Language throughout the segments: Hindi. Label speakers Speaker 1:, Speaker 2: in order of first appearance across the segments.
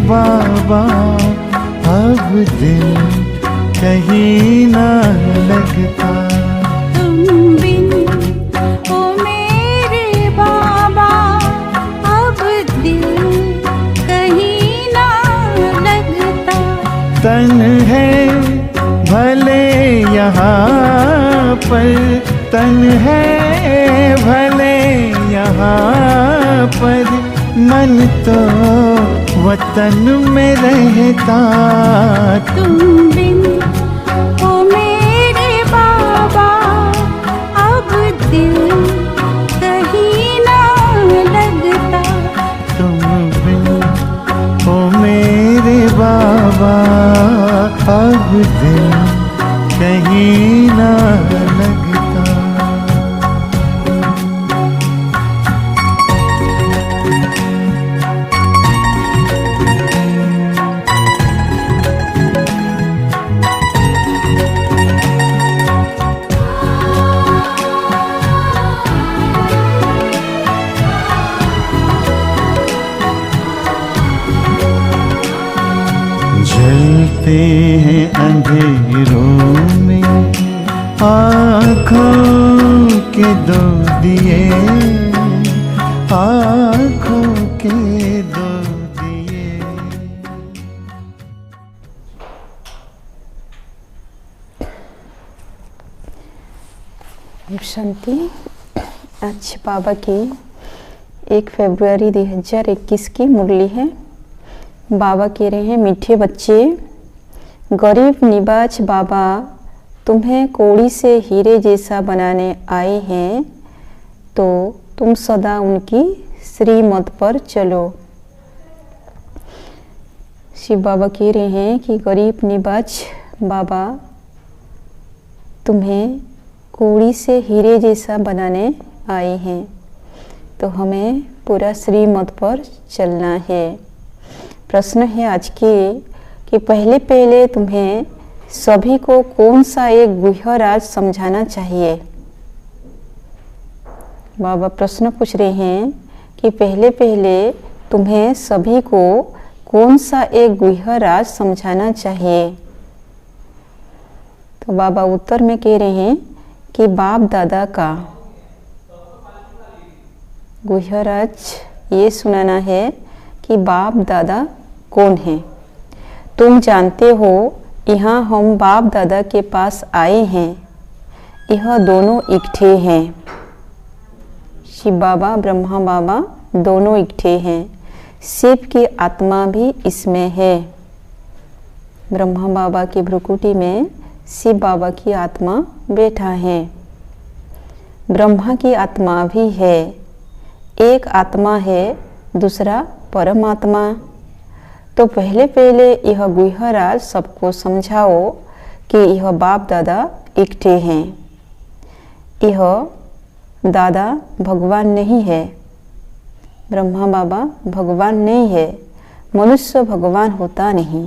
Speaker 1: बाबा अब दिल कहीं ना लगता।
Speaker 2: तुम बिन ओ मेरे बाबा अब दिल कहीं ना लगता।
Speaker 1: तन है भले यहाँ पर, तन है भले यहाँ पर, मन तो वतन में रहता।
Speaker 2: तुम बिन ओ मेरे बाबा अब दिल कहीं ना लगता।
Speaker 1: तुम बिन ओ मेरे बाबा अब दिल कहीं ना लगता। जलते हैं अंधेरों में आँखों के दो दिए, आँखों के दो दिए।
Speaker 3: शांति। आज बाबा की 1 फरवरी 2021 की मुरली है। बाबा कह रहे हैं, मीठे बच्चे, गरीब निबाज बाबा तुम्हें कौड़ी से हीरे जैसा बनाने आए हैं, तो तुम सदा उनकी श्रीमत पर चलो। शिव बाबा कह रहे हैं कि गरीब निबाज बाबा तुम्हें कौड़ी से हीरे जैसा बनाने आए हैं, तो हमें पूरा श्रीमत पर चलना है। प्रश्न है आज के कि पहले तुम्हें सभी को कौन सा एक गुह्य राज समझाना चाहिए। बाबा प्रश्न पूछ रहे हैं कि पहले तुम्हें सभी को कौन सा एक गुह्य राज समझाना चाहिए। तो बाबा उत्तर में कह रहे हैं कि बाप दादा का गुह्य राज ये सुनाना है कि बाप दादा कौन है। तुम जानते हो, यहाँ हम बाप दादा के पास आए हैं, यह दोनों इकट्ठे हैं। शिव बाबा ब्रह्मा बाबा दोनों इकट्ठे हैं। शिव की आत्मा भी इसमें है। ब्रह्मा बाबा की भ्रुकुटी में शिव बाबा की आत्मा बैठा है। ब्रह्मा की आत्मा भी है। एक आत्मा है, दूसरा परमात्मा। तो पहले यह गुह्य राज सबको समझाओ कि यह बाप दादा इकट्ठे हैं। यह दादा भगवान नहीं है, ब्रह्मा बाबा भगवान नहीं है, मनुष्य भगवान होता नहीं।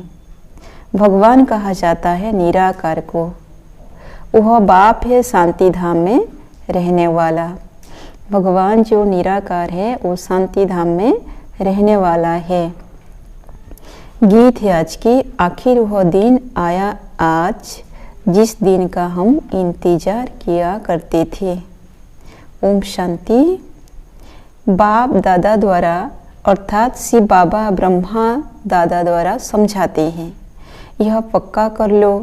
Speaker 3: भगवान कहा जाता है निराकार को। वह बाप है शांति धाम में रहने वाला। भगवान जो निराकार है वो शांति धाम में रहने वाला है। गीत है आज की, आखिर वह दिन आया आज जिस दिन का हम इंतजार किया करते थे। ओम शांति। बाप दादा द्वारा अर्थात शिव बाबा ब्रह्मा दादा द्वारा समझाते हैं, यह पक्का कर लो,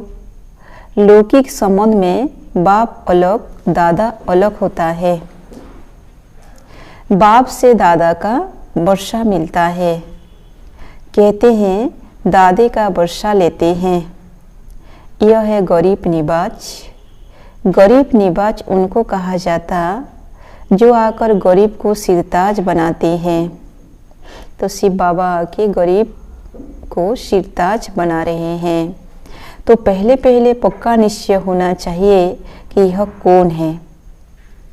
Speaker 3: लौकिक संबंध में बाप अलग दादा अलग होता है। बाप से दादा का वर्षा मिलता है। कहते हैं दादे का वर्षा लेते हैं। यह है गरीब निवाज। गरीब निवाज उनको कहा जाता जो आकर गरीब को सिरताज बनाते हैं। तो शिव बाबा आके गरीब को सिरताज बना रहे हैं। तो पहले पहले पक्का निश्चय होना चाहिए कि यह कौन है,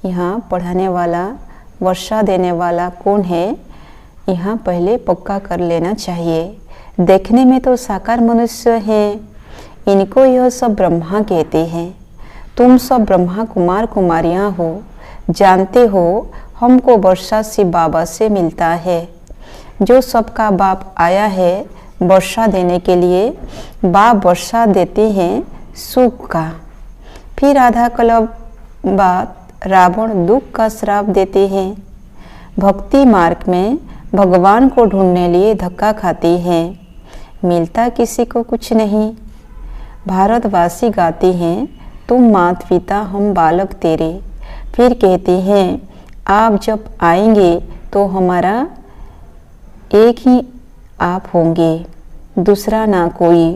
Speaker 3: यहाँ पढ़ाने वाला, वर्षा देने वाला कौन है, यहाँ पहले पक्का कर लेना चाहिए। देखने में तो साकार मनुष्य हैं, इनको यह सब ब्रह्मा कहते हैं। तुम सब ब्रह्मा कुमार कुमारियाँ हो, जानते हो हमको वर्षा शिव बाबा से मिलता है। जो सबका बाप आया है वर्षा देने के लिए, बाप वर्षा देते हैं सुख का। फिर आधा कल्प बाद रावण दुख का श्राप देते हैं। भक्ति मार्ग में भगवान को ढूंढने लिए धक्का खाते हैं, मिलता किसी को कुछ नहीं। भारतवासी गाते हैं तुम माता पिता हम बालक तेरे। फिर कहते हैं आप जब आएंगे तो हमारा एक ही आप होंगे, दूसरा ना कोई।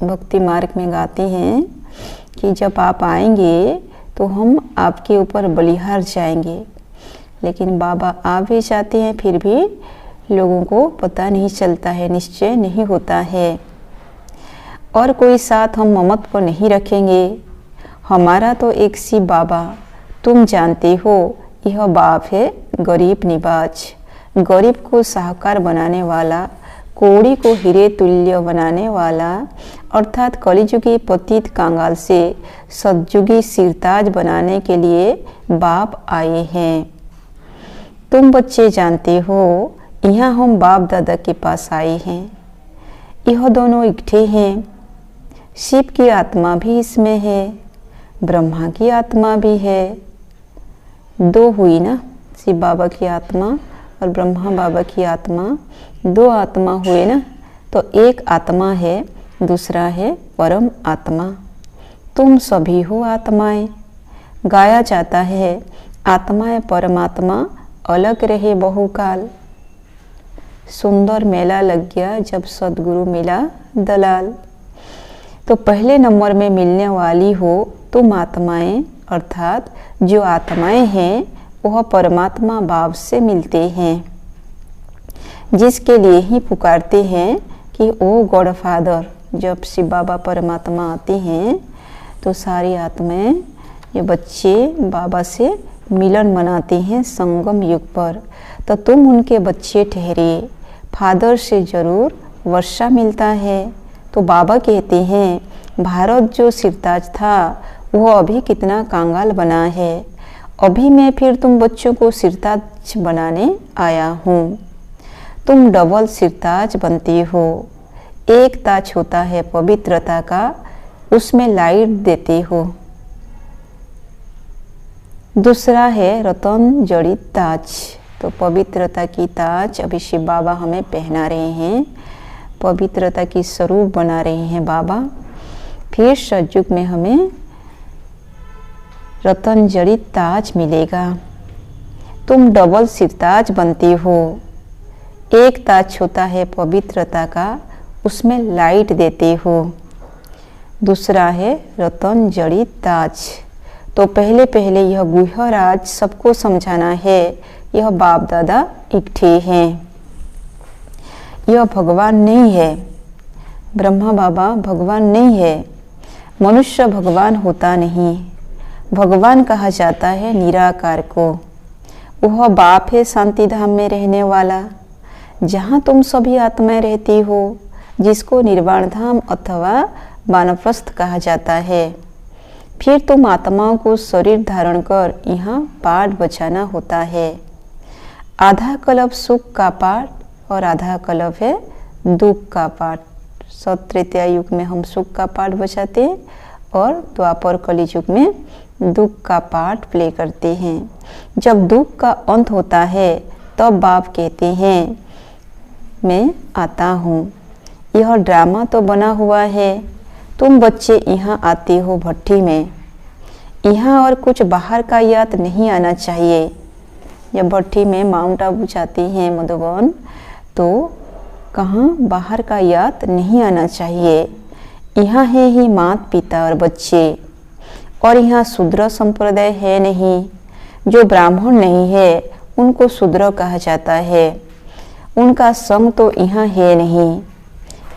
Speaker 3: भक्ति मार्ग में गाते हैं कि जब आप आएंगे तो हम आपके ऊपर बलिहार जाएंगे। लेकिन बाबा आ भी जाते हैं, फिर भी लोगों को पता नहीं चलता है, निश्चय नहीं होता है। और कोई साथ हम ममत पर नहीं रखेंगे। हमारा तो एक शिव बाबा, तुम जानते हो यह बाप है गरीब निवाज। गरीब को साहूकार बनाने वाला, कोड़ी को हीरे तुल्य बनाने वाला, अर्थात कलिजुगी पतित कांगाल से सतयुगी सिरताज बनाने के लिए बाप आए हैं। तुम बच्चे जानते हो यहाँ हम बाप दादा के पास आए हैं। यह दोनों इकट्ठे हैं। शिव की आत्मा भी इसमें है, ब्रह्मा की आत्मा भी है। दो हुई ना, शिव बाबा की आत्मा और ब्रह्मा बाबा की आत्मा, दो आत्मा हुए ना। तो एक आत्मा है, दूसरा है परम आत्मा। तुम सभी हो आत्माएं। गाया जाता है आत्माएं परमात्मा अलग रहे बहुकाल। सुंदर मेला लग गया जब सदगुरु मिला दलाल। तो पहले नंबर में मिलने वाली हो तुम आत्माएं, अर्थात जो आत्माएं हैं वह परमात्मा बाप से मिलते हैं, जिसके लिए ही पुकारते हैं कि ओ गॉड फादर। जब शिव बाबा परमात्मा आते हैं तो सारी आत्माएं, ये बच्चे बाबा से मिलन मनाते हैं संगम युग पर। तो तुम उनके बच्चे ठहरे, फादर से जरूर वर्षा मिलता है। तो बाबा कहते हैं भारत जो सिरताज था वह अभी कितना कांगाल बना है। अभी मैं फिर तुम बच्चों को सिरताज बनाने आया हूँ। तुम डबल सिरताज बनते हो। एक ताज होता है पवित्रता का, उसमें लाइट देते हो। दूसरा है रतन जड़ित ताज। तो पवित्रता की ताज अभी शिव बाबा हमें पहना रहे हैं, पवित्रता की स्वरूप बना रहे हैं बाबा। फिर सतयुग में हमें रतन जड़ित ताज मिलेगा। तुम डबल सिरताज बनते हो। एक ताज होता है पवित्रता का, उसमें लाइट देते हो। दूसरा है रतन जड़ित ताज। तो पहले पहले यह गुह्य राज सबको समझाना है। यह बाप दादा इकट्ठे हैं। यह भगवान नहीं है, ब्रह्मा बाबा भगवान नहीं है। मनुष्य भगवान होता नहीं। भगवान कहा जाता है निराकार को। वह बाप है शांति धाम में रहने वाला, जहाँ तुम सभी आत्माएं रहती हो, जिसको निर्वाण धाम अथवा वानप्रस्थ कहा जाता है। फिर तुम आत्माओं को शरीर धारण कर यहाँ पाठ बचाना होता है। आधा कल्प सुख का पाठ और आधा कल्प है दुख का पाठ। सत्रेत्या युग में हम सुख का पाठ बचाते हैं और द्वापर कली युग में दुख का पाठ प्ले करते हैं। जब दुख का अंत होता है तब बाप कहते हैं मैं आता हूँ। यह ड्रामा तो बना हुआ है। तुम बच्चे यहाँ आते हो भट्टी में, यहाँ और कुछ बाहर का याद नहीं आना चाहिए। जब भट्टी में माउंट आबू जाते हैं मधुबन, तो कहाँ बाहर का याद नहीं आना चाहिए। यहाँ है ही माता पिता और बच्चे, और यहाँ शूद्र संप्रदाय है नहीं। जो ब्राह्मण नहीं है उनको शूद्र कहा जाता है। उनका संग तो यहाँ है नहीं।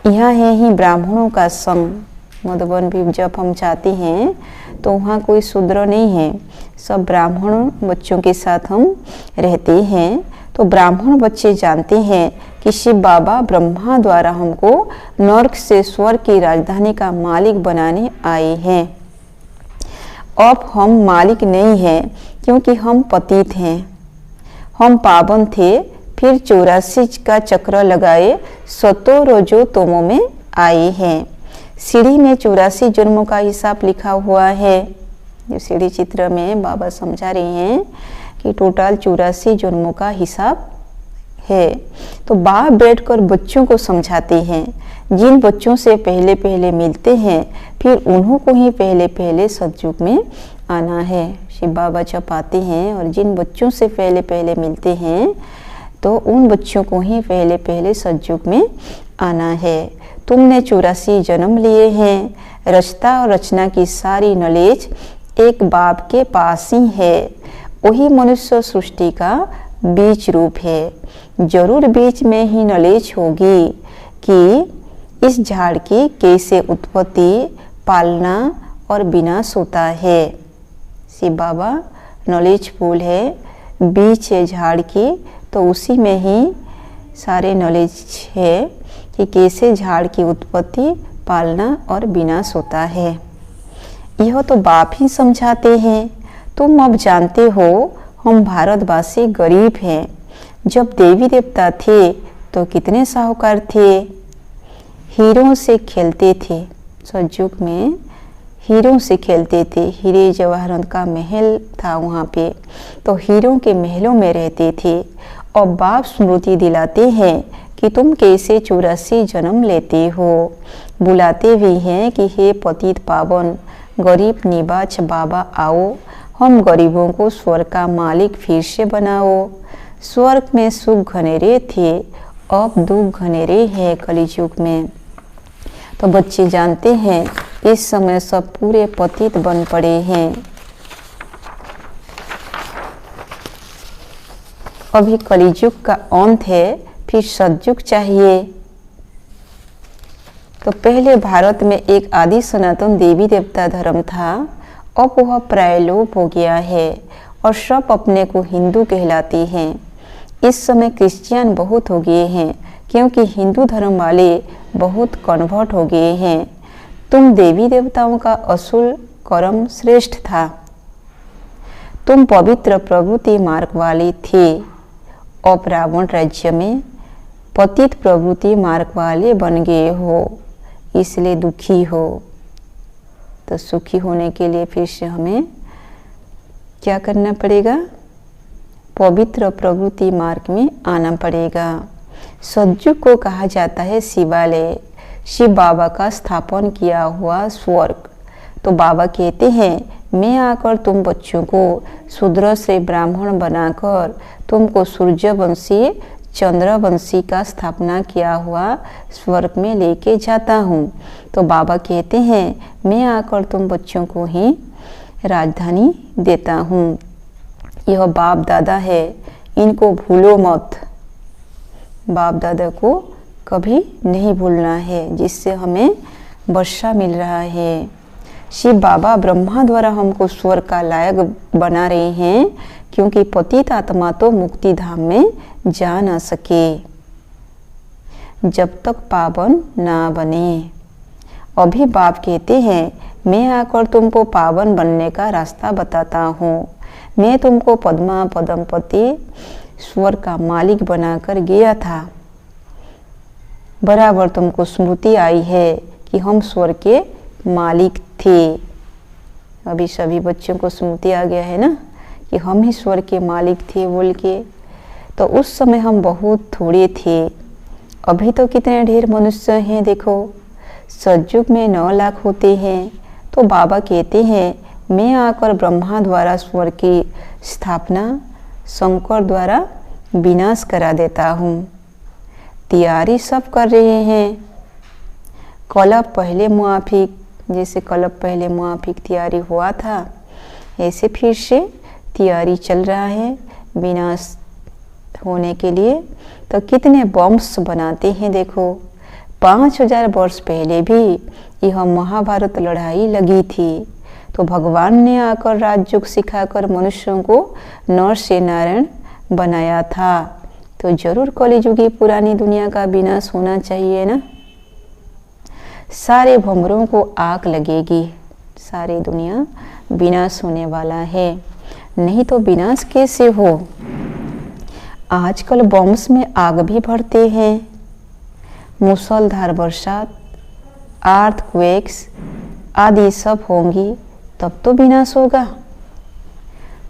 Speaker 3: यहाँ है ही ब्राह्मणों का संग। मधुबन भी जब हम जाते हैं तो वहाँ कोई शूद्र नहीं है, सब ब्राह्मण बच्चों के साथ हम रहते हैं। तो ब्राह्मण बच्चे जानते हैं कि शिव बाबा ब्रह्मा द्वारा हमको नर्क से स्वर्ग की राजधानी का मालिक बनाने आए हैं। अब हम मालिक नहीं हैं क्योंकि हम पतित हैं। हम पावन थे, फिर 84 का चक्र लगाए 100 रोजो तोमों में आए हैं। सीढ़ी में 84 जन्मों का हिसाब लिखा हुआ है। जो सीढ़ी चित्र में बाबा समझा रहे हैं कि टोटल 84 जन्मों का हिसाब है। तो बाप बैठकर बच्चों को समझाते हैं। जिन बच्चों से पहले पहले मिलते हैं फिर उन्हों को ही पहले पहले सतयुग में आना है। शिव बाबा जब आते हैं और जिन बच्चों से पहले पहले मिलते हैं तो उन बच्चों को ही पहले पहले सतयुग में आना है। तुमने 84 जन्म लिए हैं। रचता और रचना की सारी नॉलेज एक बाप के पास ही है। वही मनुष्य सृष्टि का बीज रूप है। जरूर बीच में ही नॉलेज होगी कि इस झाड़ की कैसे उत्पत्ति, पालना और विनाश होता है। शिव बाबा नॉलेजफुल है। बीज है झाड़ की, तो उसी में ही सारे नॉलेज है कि कैसे झाड़ की उत्पत्ति, पालना और विनाश होता है। यह तो बाप ही समझाते हैं। तुम अब जानते हो हम भारतवासी गरीब हैं। जब देवी देवता थे तो कितने साहूकार थे। हीरों से खेलते थे। सतयुग में हीरों से खेलते थे। हीरे जवाहरात का महल था वहाँ पे, तो हीरों के महलों में रहते थे। और बाप स्मृति दिलाते हैं कि तुम कैसे 84 जन्म लेते हो। बुलाते भी हैं कि हे पतित पावन गरीब निवाज बाबा आओ, हम गरीबों को स्वर्ग का मालिक फिर से बनाओ। स्वर्ग में सुख घनेरे थे, अब दुख घनेरे हैं कलियुग में। तो बच्चे जानते हैं इस समय सब पूरे पतित बन पड़े हैं। अभी कलियुग का अंत है, फिर सतयुग चाहिए। तो पहले भारत में एक आदि सनातन देवी देवता धर्म था। अब वह प्रायलोप हो गया है और सब अपने को हिंदू कहलाते हैं। इस समय क्रिश्चियन बहुत हो गए हैं क्योंकि हिंदू धर्म वाले बहुत कन्वर्ट हो गए हैं। तुम देवी देवताओं का असुल कर्म श्रेष्ठ था। तुम पवित्र प्रवृत्ति मार्ग वाले थे। अब रावण राज्य में पतित प्रवृत्ति मार्ग वाले बन गए हो, इसलिए दुखी हो। तो सुखी होने के लिए फिर से हमें क्या करना पड़ेगा? पवित्र प्रवृत्ति मार्ग में आना पड़ेगा। सतयुग को कहा जाता है शिवालय, शिव बाबा का स्थापन किया हुआ स्वर्ग। तो बाबा कहते हैं मैं आकर तुम बच्चों को शूद्र से ब्राह्मण बनाकर तुमको सूर्यवंशी चंद्रवंशी का स्थापना किया हुआ स्वर्ग में लेके जाता हूँ। तो बाबा कहते हैं मैं आकर तुम बच्चों को ही राजधानी देता हूँ। यह बाप दादा है, इनको भूलो मत। बाप दादा को कभी नहीं भूलना है, जिससे हमें वर्षा मिल रहा है। शिव बाबा ब्रह्मा द्वारा हमको स्वर्ग का लायक बना रहे हैं क्योंकि पतित आत्मा तो मुक्ति धाम में जा ना सके जब तक पावन ना बने। अभी बाप कहते हैं मैं आकर तुमको पावन बनने का रास्ता बताता हूँ। मैं तुमको पद्मा पद्मपति स्वर्ग का मालिक बनाकर गया था। बराबर तुमको स्मृति आई है कि हम स्वर्ग के मालिक थे। अभी सभी बच्चों को स्मृति आ गया है ना कि हम ही स्वर्ग के मालिक थे बोल के। तो उस समय हम बहुत थोड़े थे। अभी तो कितने ढेर मनुष्य हैं देखो। सतयुग में 9 लाख होते हैं। तो बाबा कहते हैं मैं आकर ब्रह्मा द्वारा स्वर्ग की स्थापना, शंकर द्वारा विनाश करा देता हूँ। तैयारी सब कर रहे हैं। कलब पहले मुआफिक, जैसे कलब पहले मुआफिक तैयारी हुआ था, ऐसे फिर से तैयारी चल रहा है विनाश होने के लिए। तो कितने बॉम्ब्स बनाते हैं देखो। 5000 वर्ष पहले भी यह महाभारत लड़ाई लगी थी, तो भगवान ने आकर राजयोग सिखाकर मनुष्यों को नर से नारायण बनाया था। तो जरूर कलियुगी पुरानी दुनिया का विनाश होना चाहिए ना। सारे भंवरों को आग लगेगी, सारी दुनिया विनाश होने वाला है, नहीं तो विनाश कैसे हो। आजकल बॉम्ब्स में आग भी भरते हैं। मूसलधार बरसात, अर्थक्वेक्स आदि सब होंगी तब तो विनाश होगा।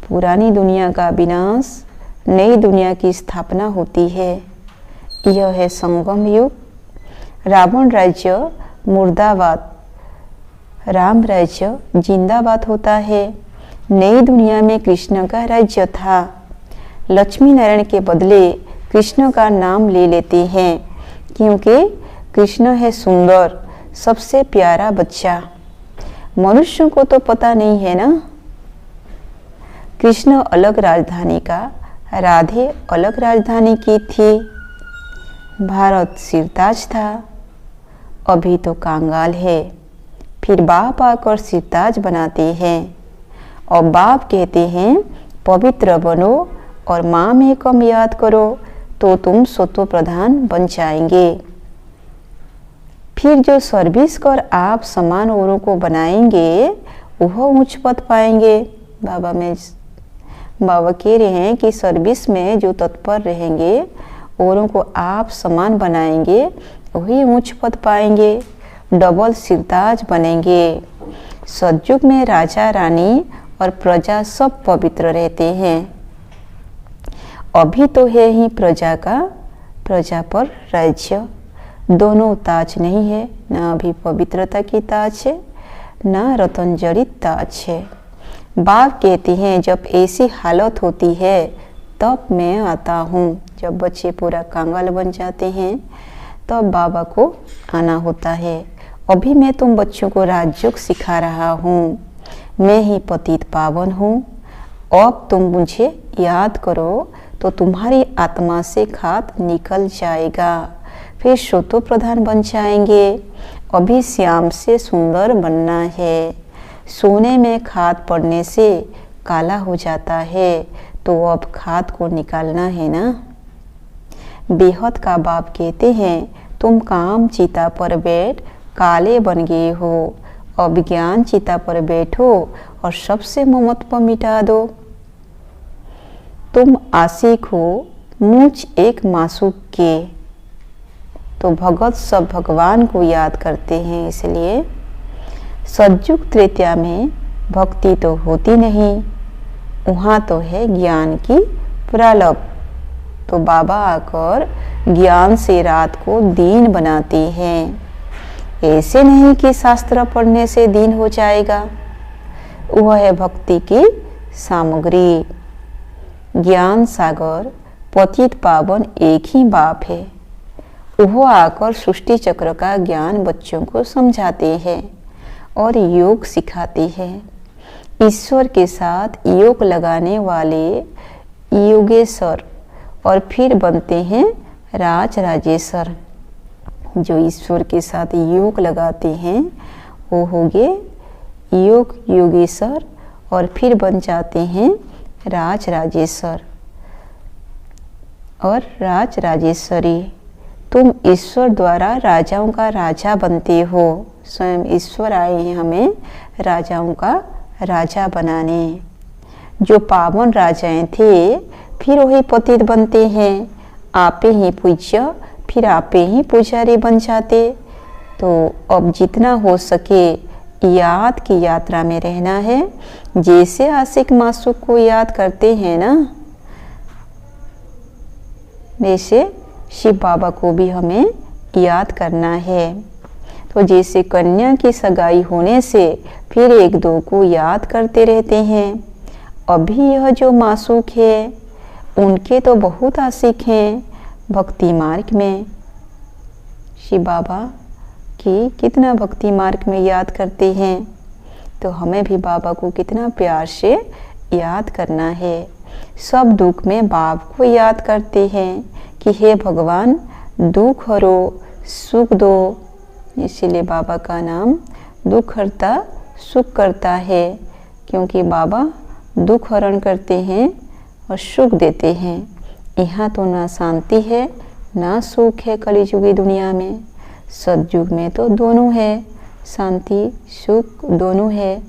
Speaker 3: पुरानी दुनिया का विनाश, नई दुनिया की स्थापना होती है। यह है संगम युग। रावण राज्य मुर्दाबाद, राम राज्य जिंदाबाद होता है। नई दुनिया में कृष्ण का राज्य था। लक्ष्मी नारायण के बदले कृष्ण का नाम ले लेते हैं, क्योंकि कृष्ण है सुंदर, सबसे प्यारा बच्चा। मनुष्यों को तो पता नहीं है ना। कृष्ण अलग राजधानी का, राधे अलग राजधानी की थी। भारत सिरताज था, अभी तो कांगाल है। फिर बाप आकर सिरताज बनाते हैं और बाप कहते हैं पवित्र बनो और माँ में कम याद करो तो तुम सत्व प्रधान बन जाएंगे। फिर जो सर्विस कर आप समान औरों को बनाएंगे वह उच्च पद पाएंगे। बाबा कह रहे हैं कि सर्विस में जो तत्पर रहेंगे, औरों को आप समान बनाएंगे, वही उच्च पद पाएंगे, डबल सिरताज बनेंगे। सतयुग में राजा रानी और प्रजा सब पवित्र रहते हैं। अभी तो है ही प्रजा का, प्रजा पर राज्य, दोनों ताज नहीं है। ना अभी पवित्रता की ताज है, ना रतन जड़ित ताज है। बाप कहते हैं जब ऐसी हालत होती है तब मैं आता हूँ। जब बच्चे पूरा कांगाल बन जाते हैं तब बाबा को आना होता है। अभी मैं तुम बच्चों को राजयोग सिखा रहा हूँ। मैं ही पतित पावन हूँ। अब तुम मुझे याद करो तो तुम्हारी आत्मा से खाद निकल जाएगा, फिर श्रोतो प्रधान बन जाएंगे। अभी श्याम से सुंदर बनना है। सोने में खाद पड़ने से काला हो जाता है, तो अब खाद को निकालना है ना। बेहद का बाप कहते हैं तुम काम चिता पर बैठ काले बन गए हो, अब ज्ञान चिता पर बैठो और सबसे ममत्व मिटा दो। तुम आशिक हो मुझ एक मासूक के, तो भगत सब भगवान को याद करते हैं। इसलिए सतयुग त्रेता में भक्ति तो होती नहीं, वहाँ तो है ज्ञान की प्रलभ। तो बाबा आकर ज्ञान से रात को दिन बनाते हैं। ऐसे नहीं कि शास्त्र पढ़ने से दिन हो जाएगा, वह है भक्ति की सामग्री। ज्ञान सागर पतित पावन एक ही बाप है। वह आकर सृष्टि चक्र का ज्ञान बच्चों को समझाते हैं और योग सिखाते हैं। ईश्वर के साथ योग लगाने वाले योगेश्वर और फिर बनते हैं राज राजेश्वर। जो ईश्वर के साथ योग लगाते हैं वो होंगे योग योगेश्वर और फिर बन जाते हैं राज राजेश्वर और राज राजेश्वरी। तुम ईश्वर द्वारा राजाओं का राजा बनते हो। स्वयं ईश्वर आए हैं हमें राजाओं का राजा बनाने। जो पावन राजाएं थे फिर वही पतित बनते हैं। आपे ही पूज्य फिर आपे ही पुजारी बन जाते। तो अब जितना हो सके याद की यात्रा में रहना है। जैसे आशिक मासूक को याद करते हैं ना, वैसे शिव बाबा को भी हमें याद करना है। तो जैसे कन्या की सगाई होने से फिर एक दो को याद करते रहते हैं। अभी यह जो मासूक है उनके तो बहुत आशिक हैं भक्ति मार्ग में, शिव बाबा की कितना भक्ति मार्ग में याद करते हैं, तो हमें भी बाबा को कितना प्यार से याद करना है। सब दुख में बाप को याद करते हैं कि हे भगवान दुख हरो सुख दो। इसीलिए बाबा का नाम दुख हरता सुख करता है, क्योंकि बाबा दुख हरण करते हैं और सुख देते हैं। यहाँ तो ना शांति है ना सुख है कलिजुगी दुनिया में। सतयुग में तो दोनों है, शांति सुख दोनों है।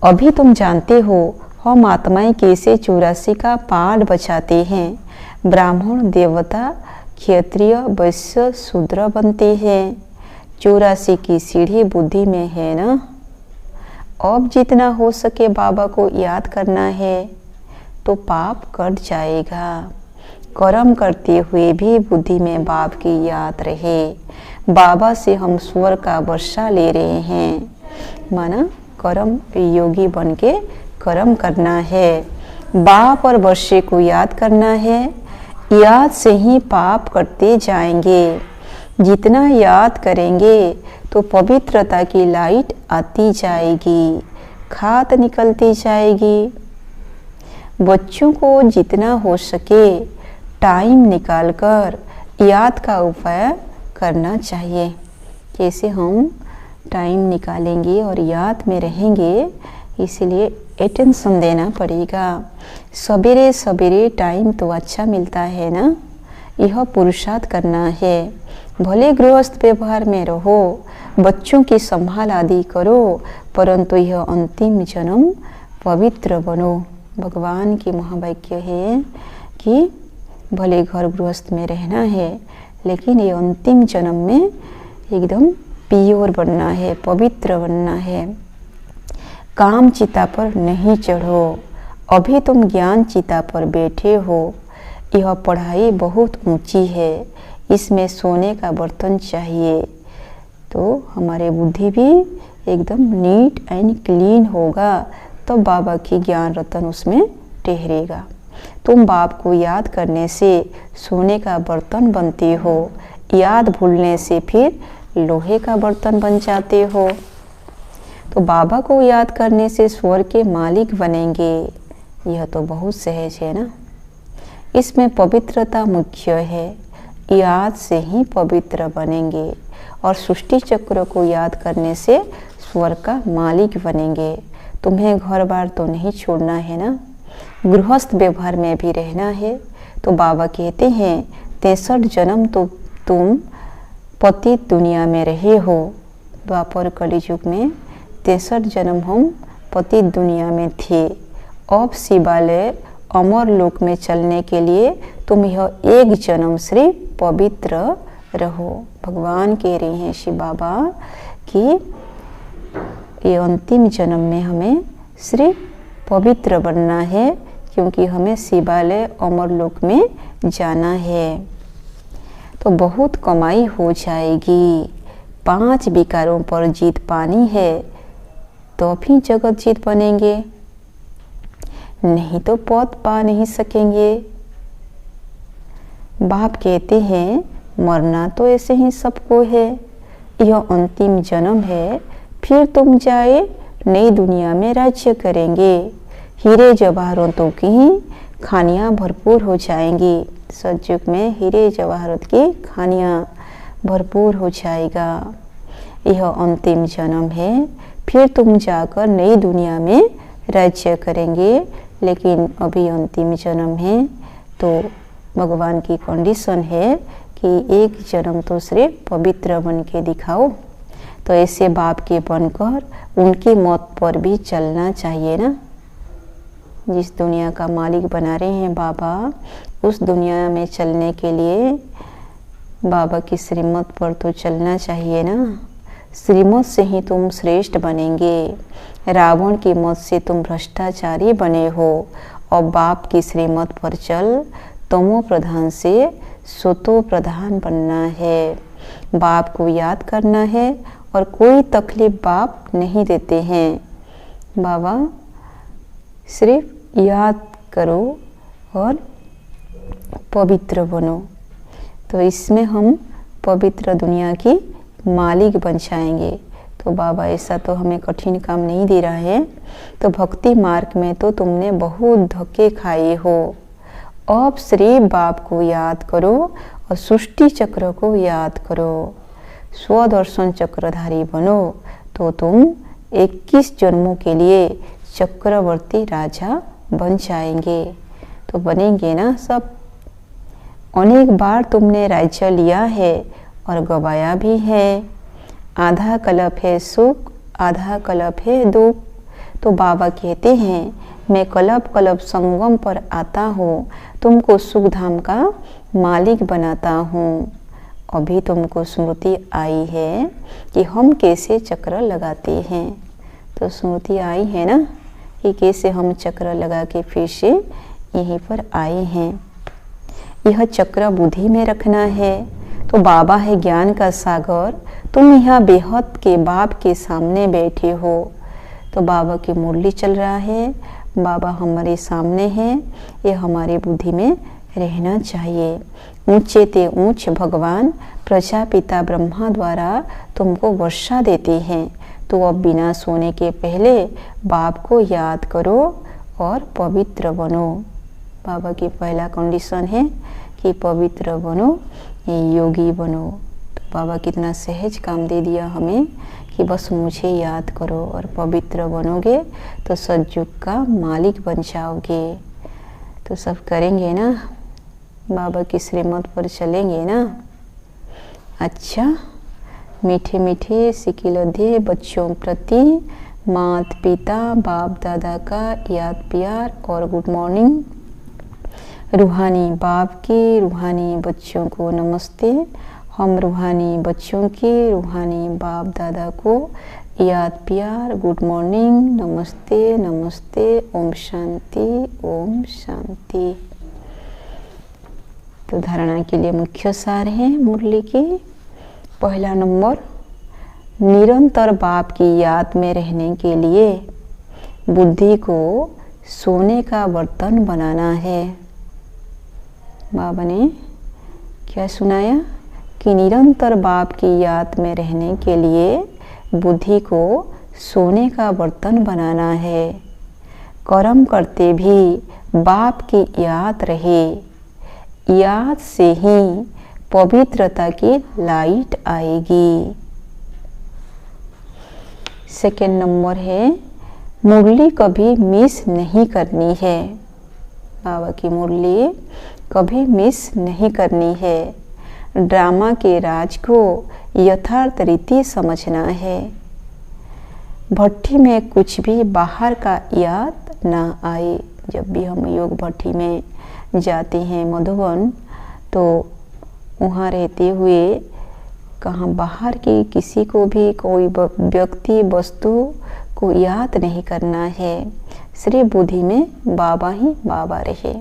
Speaker 3: अभी तुम जानते हो हम आत्माएं कैसे 84 का पाठ बचाते हैं। ब्राह्मण देवता क्षत्रिय वैश्य शूद्र बनते हैं। 84 की सीढ़ी बुद्धि में है ना। अब जितना हो सके बाबा को याद करना है तो पाप कट जाएगा। कर्म करते हुए भी बुद्धि में बाप की याद रहे। बाबा से हम स्वर्ग का वर्षा ले रहे हैं, माना कर्म योगी बन के कर्म करना है। बाप और वर्षे को याद करना है। याद से ही पाप कटते जाएंगे। जितना याद करेंगे तो पवित्रता की लाइट आती जाएगी, खाद निकलती जाएगी। बच्चों को जितना हो सके टाइम निकालकर याद का उपाय करना चाहिए। कैसे हम टाइम निकालेंगे और याद में रहेंगे, इसलिए अटेंशन देना पड़ेगा। सवेरे सवेरे टाइम तो अच्छा मिलता है ना, यह पुरुषार्थ करना है। भले गृहस्थ व्यवहार में रहो, बच्चों की संभाल आदि करो, परंतु यह अंतिम जन्म पवित्र बनो। भगवान की महावाक्य है कि भले घर गृहस्थ में रहना है, लेकिन ये अंतिम जन्म में एकदम प्योर बनना है, पवित्र बनना है। काम चिता पर नहीं चढ़ो, अभी तुम ज्ञान चिता पर बैठे हो। यह पढ़ाई बहुत ऊंची है, इसमें सोने का बर्तन चाहिए, तो हमारे बुद्धि भी एकदम नीट एंड क्लीन होगा, तो बाबा की ज्ञान रतन उसमें ठहरेगा। तुम बाप को याद करने से सोने का बर्तन बनते हो, याद भूलने से फिर लोहे का बर्तन बन जाते हो। तो बाबा को याद करने से स्वर्ग के मालिक बनेंगे। यह तो बहुत सहज है ना। इसमें पवित्रता मुख्य है। याद से ही पवित्र बनेंगे और सृष्टि चक्र को याद करने से स्वर्ग का मालिक बनेंगे। तुम्हें घर बार तो नहीं छोड़ना है ना, गृहस्थ व्यवहार में भी रहना है। तो बाबा कहते हैं 63 जन्म तो तुम पतित दुनिया में रहे हो। द्वापर कलियुग में 63 जन्म हम पतित दुनिया में थे। अब शिवालय अमर लोक में चलने के लिए तुम यह एक जन्म सिर्फ पवित्र रहो। भगवान कह रहे हैं शिव बाबा कि ये अंतिम जन्म में हमें सिर्फ पवित्र बनना है, क्योंकि हमें शिवालय अमर लोक में जाना है। तो बहुत कमाई हो जाएगी। 5 विकारों पर जीत पानी है तो भी जगत जीत बनेंगे, नहीं तो पद पा नहीं सकेंगे। बाप कहते हैं मरना तो ऐसे ही सबको है, यह अंतिम जन्म है, फिर तुम जाए नई दुनिया में राज्य करेंगे। हीरे जवाहरातों की ही खानियाँ भरपूर हो जाएंगी। सतयुग में हीरे जवाहरात की खानियाँ भरपूर हो जाएगा। यह अंतिम जन्म है, फिर तुम जाकर नई दुनिया में राज्य करेंगे। लेकिन अभी अंतिम जन्म है, तो भगवान की कंडीशन है कि एक जन्म तो सिर्फ पवित्र बन के दिखाओ। तो ऐसे बाप के बनकर उनकी मौत पर भी चलना चाहिए ना। जिस दुनिया का मालिक बना रहे हैं बाबा, उस दुनिया में चलने के लिए बाबा की श्रीमत पर तो चलना चाहिए ना। श्रीमत से ही तुम श्रेष्ठ बनेंगे। रावण की मौत से तुम भ्रष्टाचारी बने हो, और बाप की श्रीमत पर चल तमो प्रधान से सतो प्रधान बनना है। बाप को याद करना है और कोई तकलीफ बाप नहीं देते हैं। बाबा सिर्फ याद करो और पवित्र बनो। तो इसमें हम पवित्र दुनिया की मालिक बन जाएंगे। तो बाबा ऐसा तो हमें कठिन काम नहीं दे रहा है। तो भक्ति मार्ग में तो तुमने बहुत धक्के खाए हो, अब सिर्फ बाप को याद करो और सृष्टि चक्र को याद करो, स्वदर्शन चक्रधारी बनो, तो तुम 21 जन्मों के लिए चक्रवर्ती राजा बन जाएंगे। तो बनेंगे ना सब। अनेक बार तुमने राज्य लिया है और गवाया भी है। आधा कल्प है सुख, आधा कल्प है दुख। तो बाबा कहते हैं मैं कल्प कल्प संगम पर आता हूँ, तुमको सुख धाम का मालिक बनाता हूँ। अभी तुमको स्मृति आई है कि हम कैसे चक्र लगाते हैं। तो स्मृति आई है ना कि कैसे हम चक्र लगा के फिर से यहीं पर आए हैं। यह चक्र बुद्धि में रखना है। तो बाबा है ज्ञान का सागर, तुम यहाँ बेहद के बाप के सामने बैठे हो। तो बाबा की मुरली चल रहा है, बाबा हमारे सामने हैं, ये हमारी बुद्धि में रहना चाहिए। ऊंचे ते ऊंच भगवान प्रजापिता ब्रह्मा द्वारा तुमको वर्षा देते हैं। तो अब बिना सोने के पहले बाप को याद करो और पवित्र बनो। बाबा की पहला कंडीशन है कि पवित्र बनो, योगी बनो। तो बाबा कितना सहज काम दे दिया हमें कि बस मुझे याद करो और पवित्र बनोगे तो सतयुग का मालिक बन जाओगे। तो सब करेंगे ना, बाबा की श्रीमत पर चलेंगे ना। अच्छा, मीठे मीठे सिकिलधे बच्चों प्रति माता पिता बाप दादा का याद प्यार और गुड मॉर्निंग। रूहानी बाप के रूहानी बच्चों को नमस्ते। हम रूहानी बच्चों के रूहानी बाप दादा को याद प्यार गुड मॉर्निंग, नमस्ते नमस्ते, ओम शांति ओम शांति। तो धारणा के लिए मुख्य सार है मुरली की। पहला नंबर, निरंतर बाप की याद में रहने के लिए बुद्धि को सोने का बर्तन बनाना है। बाबा ने क्या सुनाया कि निरंतर बाप की याद में रहने के लिए बुद्धि को सोने का बर्तन बनाना है। कर्म करते भी बाप की याद रहे, याद से ही पवित्रता की लाइट आएगी। सेकेंड नंबर है, मुरली कभी मिस नहीं करनी है। बाबा की मुरली कभी मिस नहीं करनी है। ड्रामा के राज को यथार्थ रीति समझना है। भट्टी में कुछ भी बाहर का याद ना आए। जब भी हम योग भट्टी में जाते हैं मधुबन, तो वहाँ रहते हुए कहाँ बाहर की किसी को भी कोई व्यक्ति वस्तु को याद नहीं करना है। सिर्फ बुद्धि में बाबा ही बाबा रहे।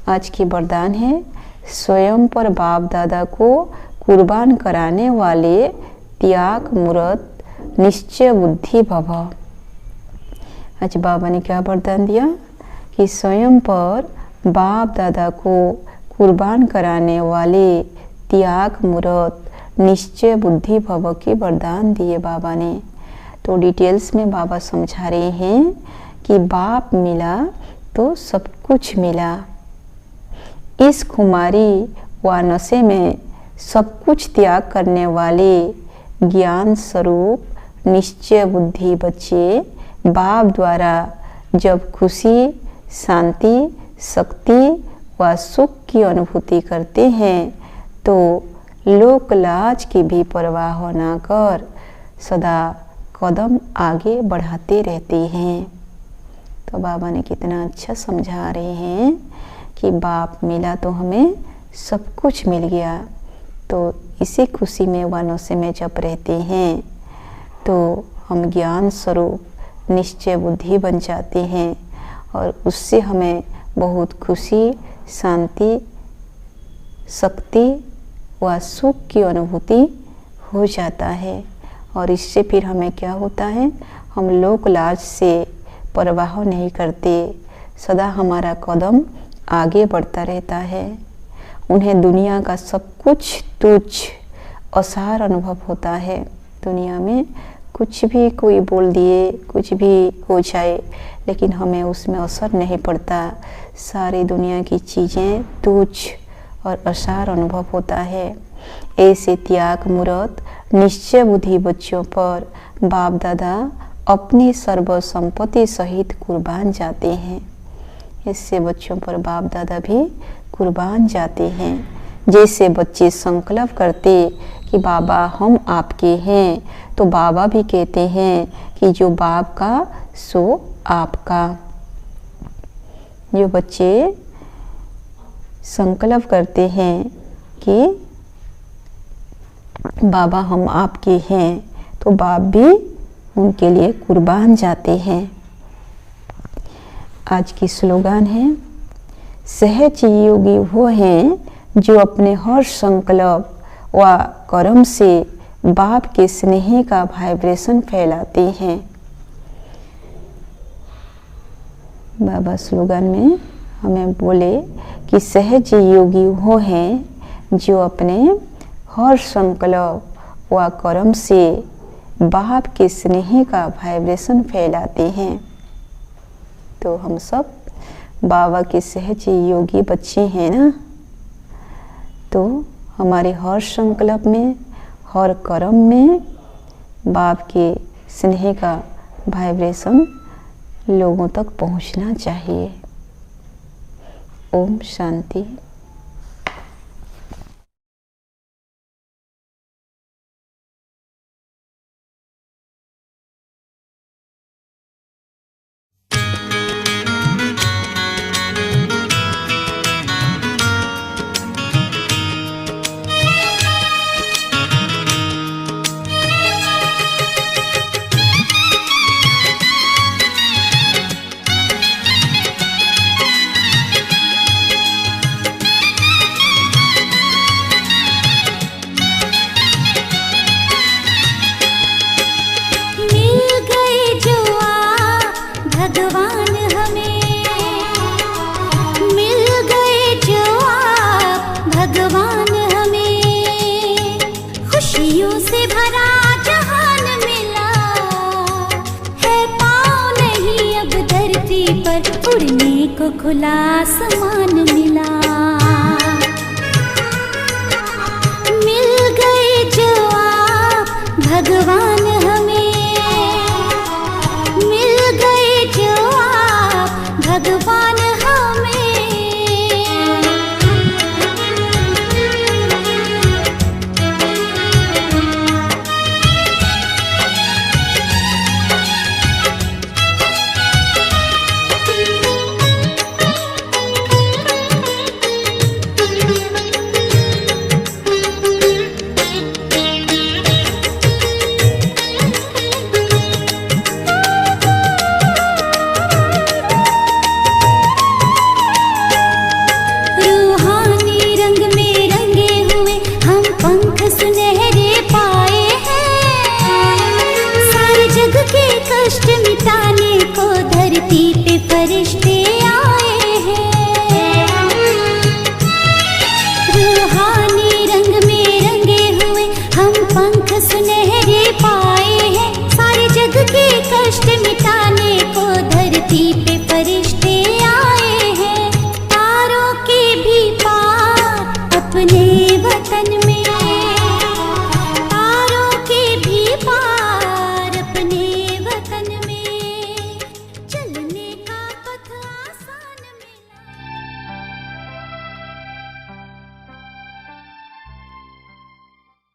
Speaker 3: आज की वरदान है, स्वयं पर बाप दादा को कुर्बान कराने वाले त्याग मूर्त निश्चय बुद्धि भव। आज बाबा ने क्या वरदान दिया कि स्वयं पर बाप दादा को कुर्बान कराने वाले त्याग मूर्त निश्चय बुद्धि भव के वरदान दिए बाबा ने। तो डिटेल्स में बाबा समझा रहे हैं कि बाप मिला तो सब कुछ मिला। इस खुमारी व नशे में सब कुछ त्याग करने वाले ज्ञान स्वरूप निश्चय बुद्धि बच्चे बाप द्वारा जब खुशी, शांति, शक्ति व सुख की अनुभूति करते हैं तो लोक लाज की भी परवाह न कर सदा कदम आगे बढ़ाते रहते हैं। तो बाबा ने कितना अच्छा समझा रहे हैं कि बाप मिला तो हमें सब कुछ मिल गया। तो इसी खुशी में व नशे में जब रहते हैं तो हम ज्ञान स्वरूप निश्चय बुद्धि बन जाते हैं और उससे हमें बहुत खुशी, शांति, शक्ति व सुख की अनुभूति हो जाता है। और इससे फिर हमें क्या होता है, हम लोक लाज से परवाह नहीं करते, सदा हमारा कदम आगे बढ़ता रहता है। उन्हें दुनिया का सब कुछ तुच्छ असार अनुभव होता है। दुनिया में कुछ भी कोई बोल दिए, कुछ भी हो जाए, लेकिन हमें उसमें असर नहीं पड़ता। सारी दुनिया की चीज़ें तुच्छ और असार अनुभव होता है। ऐसे त्याग मूर्त निश्चय बुद्धि बच्चों पर बाप दादा अपनी सर्व संपत्ति सहित कुर्बान जाते हैं। इससे बच्चों पर बाप दादा भी कुर्बान जाते हैं। जैसे बच्चे संकल्प करते कि बाबा हम आपके हैं, तो बाबा भी कहते हैं कि जो बाप का सो आपका। जो बच्चे संकल्प करते हैं कि बाबा हम आपके हैं, तो बाप भी उनके लिए कुर्बान जाते हैं। आज की स्लोगन है, सहज योगी वो हैं जो अपने हर संकल्प व कर्म से बाप के स्नेह का वाइब्रेशन फैलाते हैं। बाबा स्लोगन में हमें बोले कि सहज योगी वो हैं जो अपने हर संकल्प व कर्म से बाप के स्नेह का वाइब्रेशन फैलाते हैं। तो हम सब बाबा के सहज योगी बच्चे हैं ना, तो हमारे हर संकल्प में, हर कर्म में बाप के स्नेह का वाइब्रेशन लोगों तक पहुंचना चाहिए। ओम शांति।
Speaker 2: उड़ने को खुला आसमान मिला।